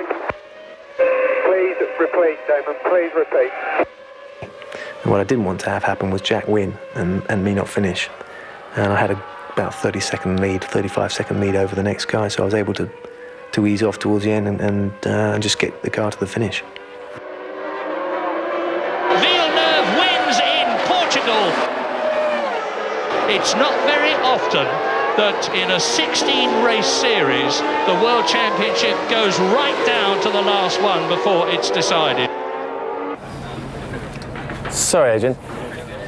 Speaker 5: Please repeat, Damon. Please repeat.
Speaker 2: And what I didn't want to have happen was Jack win and me not finish. And I had about 35-second lead over the next guy, so I was able to ease off towards the end and just get the car to the finish.
Speaker 3: Villeneuve wins in Portugal. It's not very often that in a 16-race series, the World Championship goes right down to the last one before it's decided.
Speaker 23: Sorry, Adrian.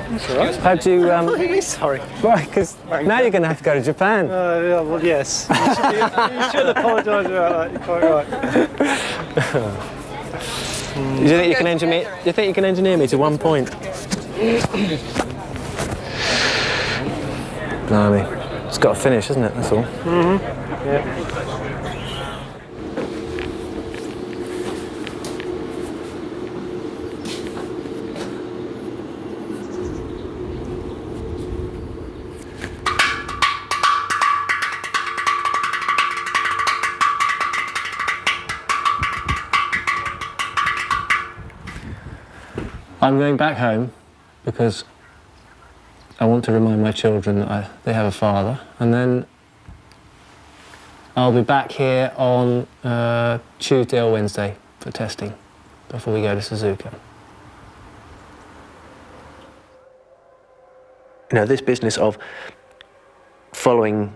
Speaker 9: That's all right.
Speaker 23: How'd you...
Speaker 9: Really sorry.
Speaker 23: Why? Because now you're going to have to go to Japan.
Speaker 9: Yeah, well, yes. You should apologise about that. You're quite right.
Speaker 23: Do you think you can engineer? Do you think you can engineer me to 1 point? Blimey, it's got to finish, isn't it? That's all.
Speaker 9: Mm-hmm. Yeah.
Speaker 23: I'm going back home because I want to remind my children that they have a father, and then I'll be back here on Tuesday or Wednesday for testing before we go to Suzuka. You know, this business of following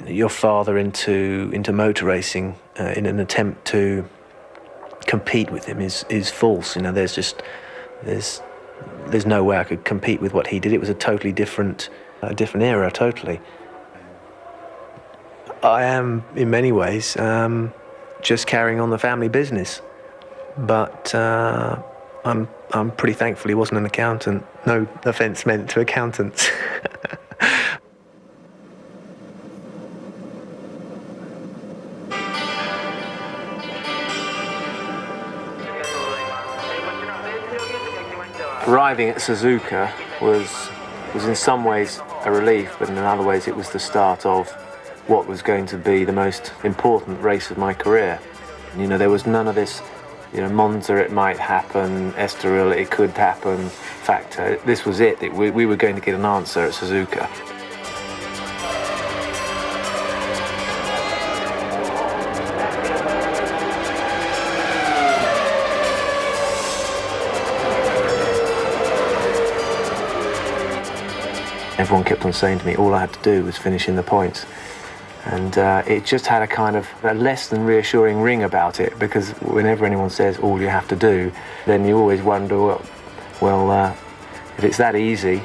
Speaker 23: your father into motor racing in an attempt to compete with him is false. You know, there's no way I could compete with what he did. It was a totally different era, totally. I am, in many ways, just carrying on the family business, but I'm pretty thankful he wasn't an accountant. No offence meant to accountants. Arriving at Suzuka was in some ways a relief, but in other ways it was the start of what was going to be the most important race of my career. You know, there was none of this, you know, Monza it might happen, Estoril it could happen factor. This was it. We were going to get an answer at Suzuka. Everyone kept on saying to me all I had to do was finish in the points. And it just had a kind of a less than reassuring ring about it, because whenever anyone says all you have to do, then you always wonder, well, if it's that easy,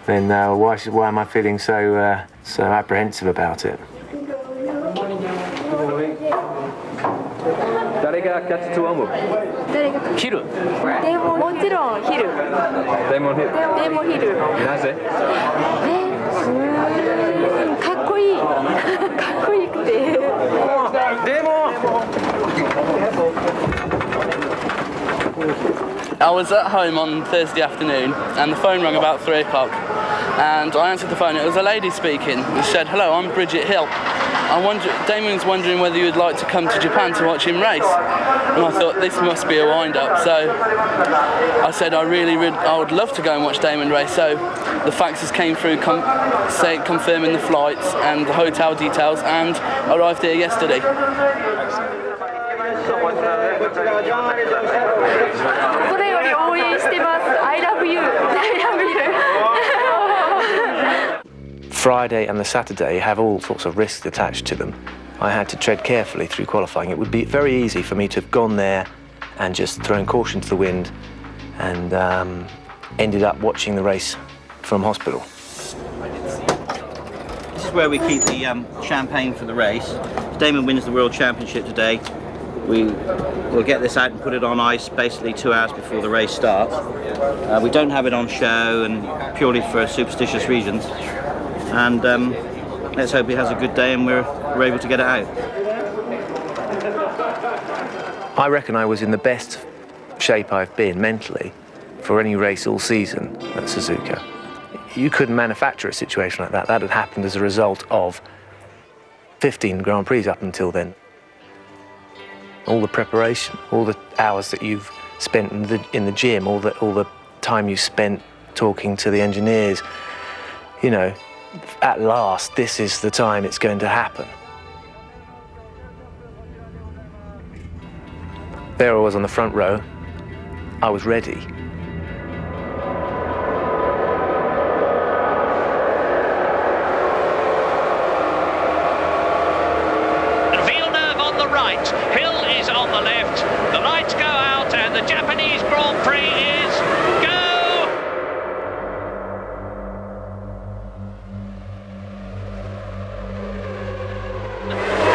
Speaker 23: then why am I feeling so apprehensive about it?
Speaker 15: 誰がキャッチと思う？誰がヒル。もちろんヒル。デーモンヒル。デーモンヒル。なぜ？かっこいい。かっこいいくて。デーモン。
Speaker 26: I was at home on Thursday afternoon and the phone rang about 3 o'clock and I answered the phone. It was a lady speaking. She said, "Hello, I'm Bridget Hill. Damon's wondering whether you'd like to come to Japan to watch him race." And I thought this must be a wind-up. So I said I would love to go and watch Damon race. So the faxes came through confirming the flights and the hotel details, and arrived here yesterday.
Speaker 15: I love you.
Speaker 2: Friday and the Saturday have all sorts of risks attached to them. I had to tread carefully through qualifying. It would be very easy for me to have gone there and just thrown caution to the wind and ended up watching the race from hospital.
Speaker 16: This is where we keep the champagne for the race. If Damon wins the World Championship today, we'll get this out and put it on ice basically 2 hours before the race starts. We don't have it on show and purely for superstitious reasons. And let's hope he has a good day and we're able to get it out.
Speaker 2: I reckon I was in the best shape I've been mentally for any race all season at Suzuka. You couldn't manufacture a situation like that. That had happened as a result of 15 Grand Prix up until then. All the preparation, all the hours that you've spent in the gym, all the time you spent talking to the engineers, you know, at last, this is the time it's going to happen. There I was on the front row. I was ready.
Speaker 3: Villeneuve on the right, Hill is on the left. The lights go out and the Japanese Grand Prix is go!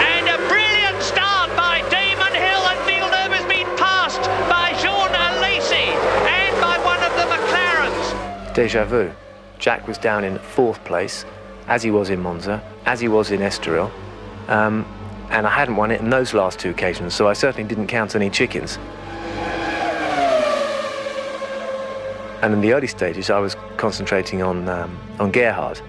Speaker 3: And a brilliant start by Damon Hill, and Villeneuve has been passed by Jean Alesi and by one of the McLarens.
Speaker 2: Deja vu. Jack was down in 4th place, as he was in Monza, as he was in Estoril. And I hadn't won it in those last 2 occasions, so I certainly didn't count any chickens. And in the early stages, I was concentrating on Gerhard,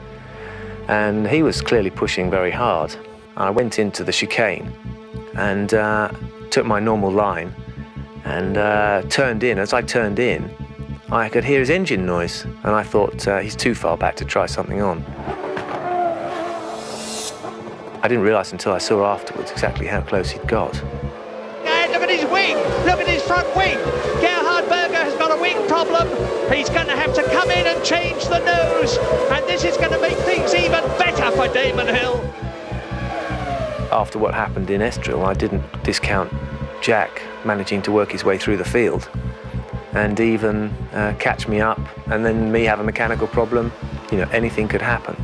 Speaker 2: and he was clearly pushing very hard. I went into the chicane and took my normal line, and turned in. As I turned in, I could hear his engine noise, and I thought he's too far back to try something on. I didn't realise until I saw afterwards exactly how close he'd got.
Speaker 3: And look at his wing, look at his front wing. Gerhard Berger has got a wing problem. He's going to have to come in and change the nose, and this is going to make things even better for Damon Hill.
Speaker 2: After what happened in Estoril, I didn't discount Jack managing to work his way through the field and even catch me up, and then me have a mechanical problem. You know, anything could happen.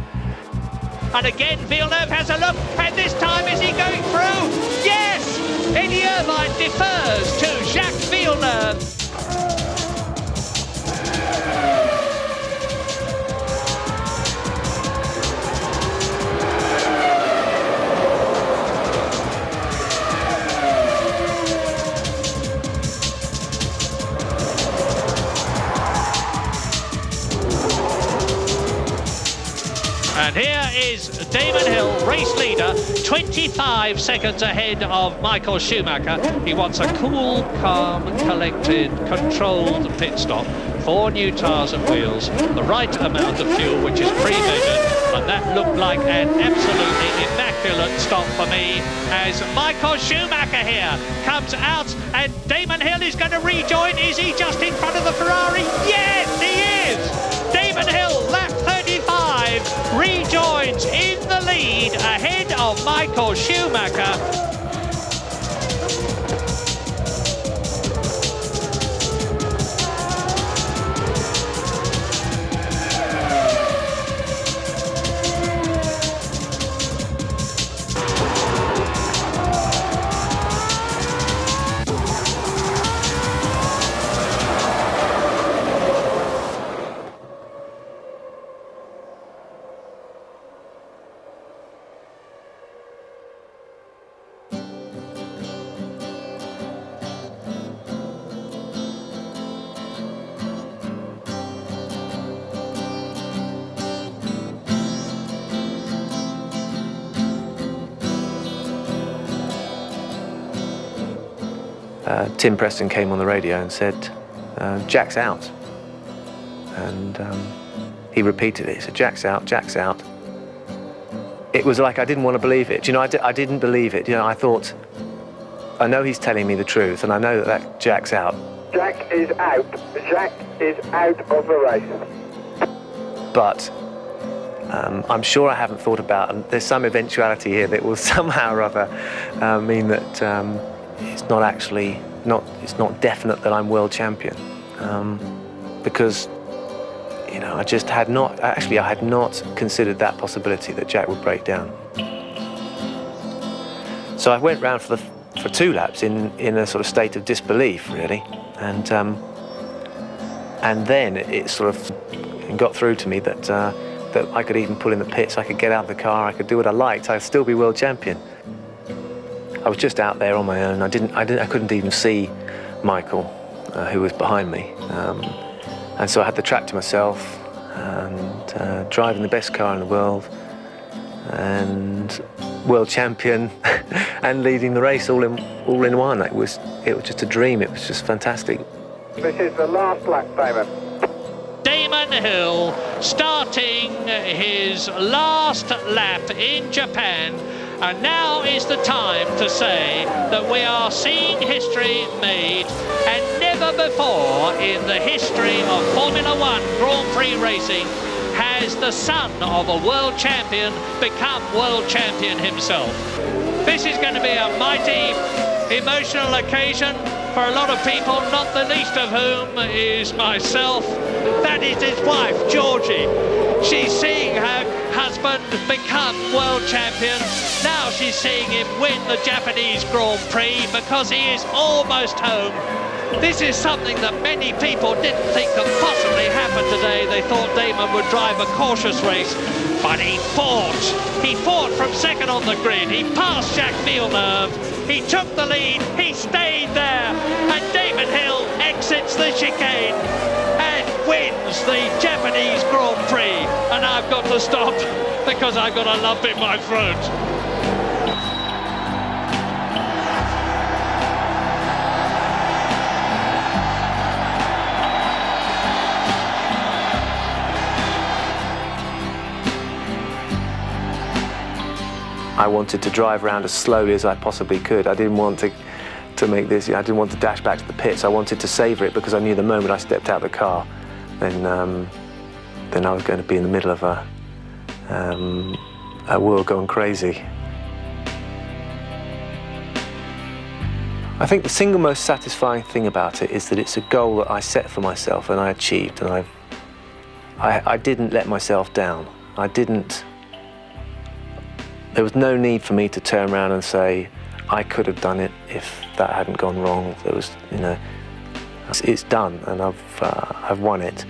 Speaker 3: And again, Villeneuve has a look, and this time is he going through? Yes! Eddie Irvine defers to Jacques Villeneuve. And here is Damon Hill, race leader, 25 seconds ahead of Michael Schumacher. He wants a cool, calm, collected, controlled pit stop. 4 new tyres and wheels, the right amount of fuel, which is pre-measured, and that looked like an absolutely immaculate stop for me as Michael Schumacher here comes out, and Damon Hill is going to rejoin. Is he just in front of the Ferrari? Yes, he is! Damon Hill, lap 35, rejoins in the lead ahead of Michael Schumacher.
Speaker 2: Tim Preston came on the radio and said, Jack's out. And he repeated it. He said, Jack's out, Jack's out. It was like I didn't want to believe it. You know, I didn't believe it. You know, I thought, I know he's telling me the truth, and I know that Jack's out.
Speaker 5: Jack is out. Jack is out of the race.
Speaker 2: But I'm sure I haven't thought about, and there's some eventuality here that will somehow or other mean that it's not actually, it's not definite that I'm world champion. Because, you know, I had not considered that possibility that Jack would break down. So I went round for 2 laps in a sort of state of disbelief, really. And then it sort of got through to me that I could even pull in the pits, I could get out of the car, I could do what I liked, I'd still be world champion. I was just out there on my own. I couldn't even see Michael, who was behind me. And so I had the track to myself, and driving the best car in the world, and world champion, and leading the race all in one. It was just a dream. It was just fantastic.
Speaker 5: This is the last lap, Damon.
Speaker 3: Damon Hill starting his last lap in Japan. And now is the time to say that we are seeing history made, and never before in the history of Formula One Grand Prix racing has the son of a world champion become world champion himself. This is going to be a mighty emotional occasion for a lot of people, not the least of whom is myself. That is his wife, Georgie. She's seeing her husband become world champion. Now she's seeing him win the Japanese Grand Prix because he is almost home. This is something that many people didn't think could possibly happen today. They thought Damon would drive a cautious race, but he fought. He fought from second on the grid. He passed Jacques Villeneuve. He took the lead. He stayed there. And Damon Hill exits the chicane and wins the Japanese Grand Prix. And I've got to stop because I've got a lump in my throat.
Speaker 2: I wanted to drive around as slowly as I possibly could. I didn't want to make this, I didn't want to dash back to the pits. I wanted to savour it because I knew the moment I stepped out of the car, then I was going to be in the middle of a world gone crazy. I think the single most satisfying thing about it is that it's a goal that I set for myself and I achieved, and I didn't let myself down. There was no need for me to turn around and say, I could have done it if that hadn't gone wrong. There was, you know, it's done, and I've won it.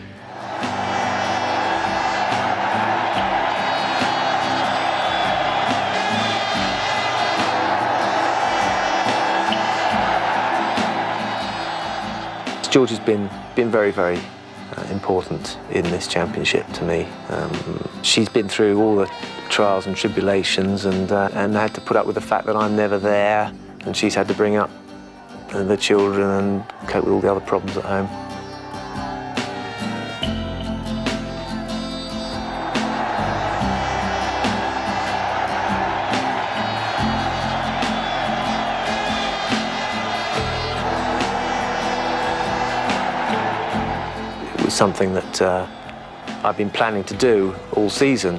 Speaker 2: George has been very, very important in this championship to me. She's been through all the trials and tribulations and had to put up with the fact that I'm never there, and she's had to bring up the children and cope with all the other problems at home. Something that I've been planning to do all season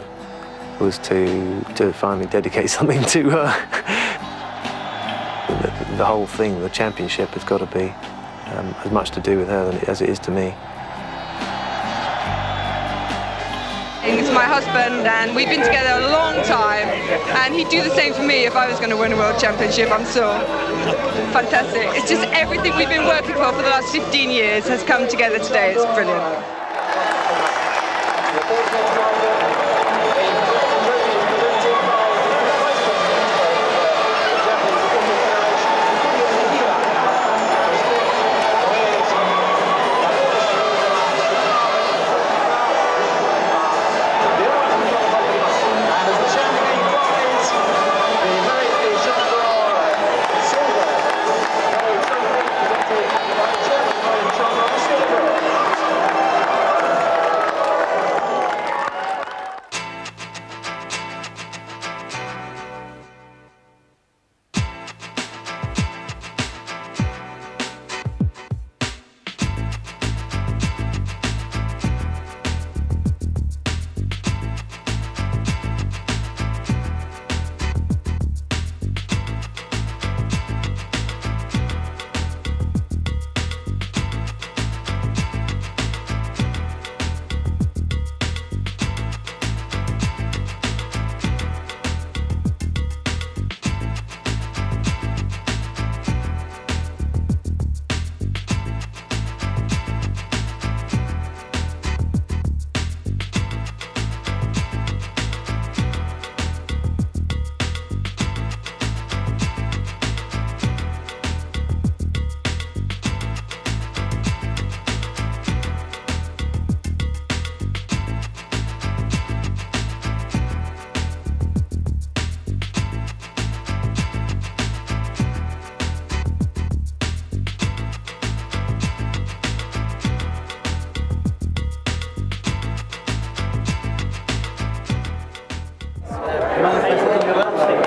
Speaker 2: was to finally dedicate something to her. The whole thing, the championship, has got to be as much to do with her as it is to me.
Speaker 4: He's my husband, and we've been together a long time, and he'd do the same for me if I was going to win a world championship, I'm sure. Fantastic. It's just everything we've been working for the last 15 years has come together today. It's brilliant.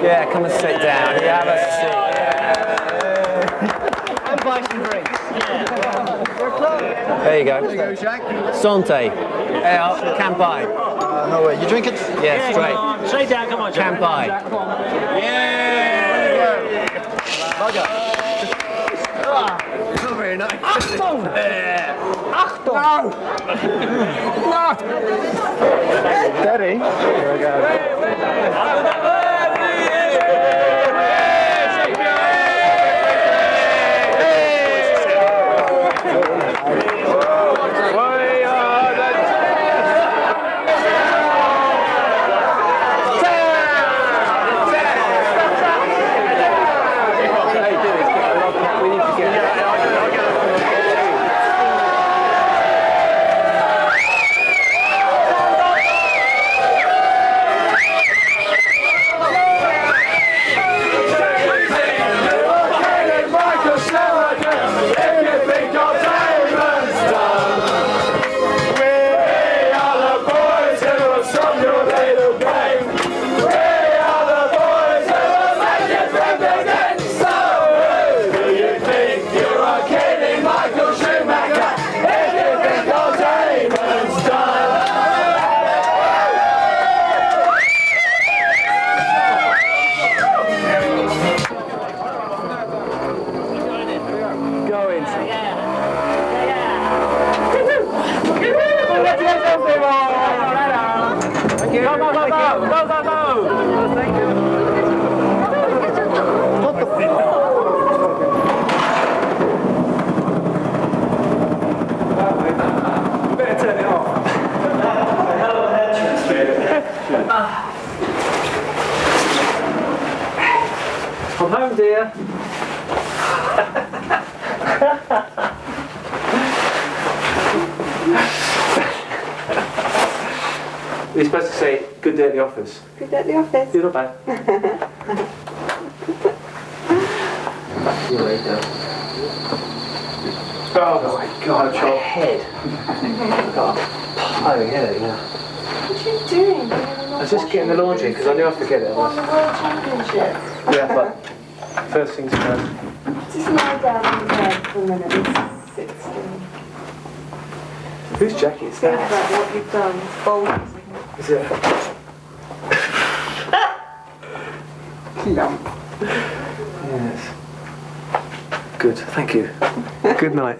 Speaker 23: Yeah, come and sit down. Yeah, have a seat.
Speaker 21: And buy some drinks.
Speaker 23: There you go.
Speaker 21: There you go, Jack.
Speaker 23: Santé. Campai.
Speaker 21: No way. You drink it?
Speaker 23: Yeah, straight.
Speaker 21: Straight down, come on, Jack.
Speaker 23: Campai.
Speaker 21: Yeah! Bugger. It's not very nice. Achtung! Achtung! No! Steady. Here we go.
Speaker 2: You're supposed to say, good day at the office.
Speaker 8: Good day at the office.
Speaker 2: You're not bad. See you later. Oh my god, my head. I've got a piling headache now.
Speaker 8: What are you doing?
Speaker 2: I was just getting the laundry because I knew I'd forget it.
Speaker 8: On the World Championship.
Speaker 2: Yeah, but first things first.
Speaker 8: Just lie down in bed for a minute and sit still.
Speaker 2: Whose jacket is
Speaker 8: Think
Speaker 2: that?
Speaker 8: about what you've done. It's bold, isn't it?
Speaker 2: Is it?
Speaker 8: Lump.
Speaker 2: Yes. Good, thank you. Good night.